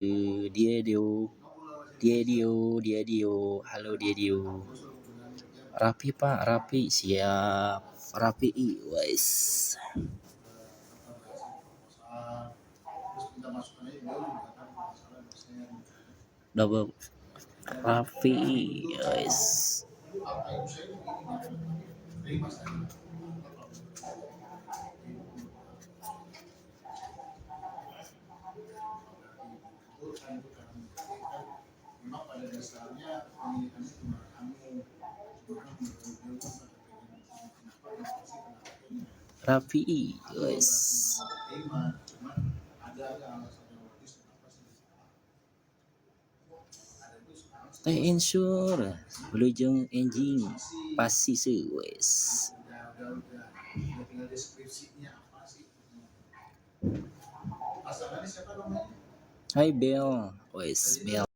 Dia Dio. Halo dia Dio. Rapi Pak, Rapi siap. Rapi wes. Double Rapi wes. Rapi wes. Stay insure Blujeng engine pasti wes. Hai Bel wes Bel.